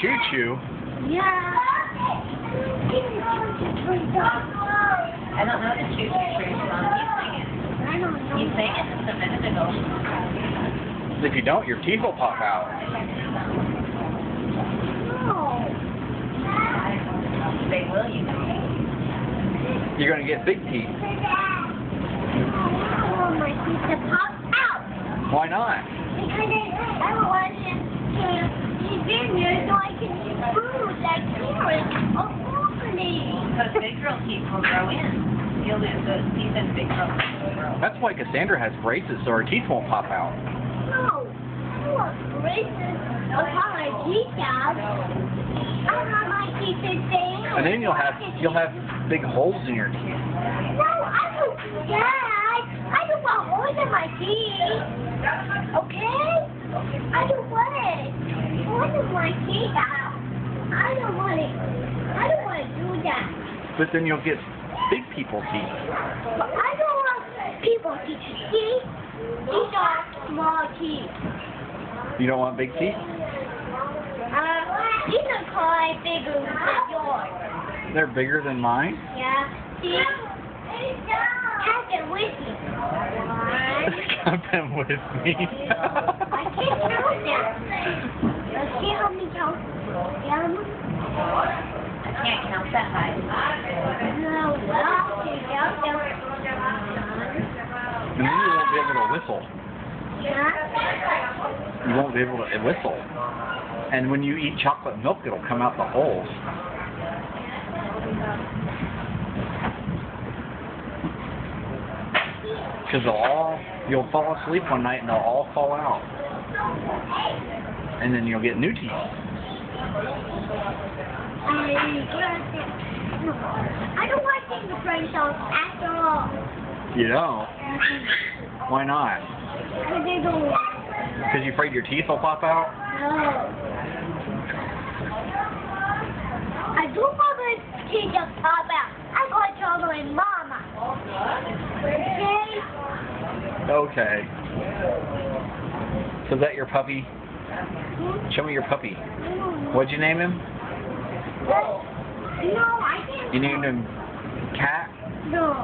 choo-choo. Yeah. I don't know the choo-choo song. You sing it. I don't know. You sang it just a minute ago. If you don't, your teeth will pop out. No. They will, you know. You're going to get big teeth. I want my teeth to pop out. Why not? Because I want to eat vineyard so I can eat food like carrots or broccoli. Because big girl teeth will grow in. You'll lose those teeth and big girl teeth will grow. That's why Cassandra has braces so her teeth won't pop out. No. I want braces or pop my teeth out. I want my teeth to stay in. And then you'll have big holes in your teeth. No, I don't do that. I don't want holes in my teeth. Okay? I don't want it. I want my teeth out. I don't want it. I don't want to do that. But then you'll get big people teeth. But I don't want people teeth. See? These are small teeth. You don't want big teeth? These are quite bigger than yours. They're bigger than mine? Yeah. See? Count them with me. One. Count them with me. I can't count them. Let's see how many count them. I can't count that high. No, well, I can count them. And then you won't be able to whistle. Yeah. You won't be able to whistle. And when you eat chocolate milk, it'll come out the holes. Because you'll fall asleep one night and they'll all fall out. And then you'll get new teeth. I don't like taking the French off after all. You don't? Why not? Because they don't work. Because you're afraid your teeth will pop out? No. I do want my teeth to pop out. I'm going to tell my mama. Okay? Okay. So is that your puppy? Show me your puppy. What'd you name him? No, I can't. You named him Cat? No.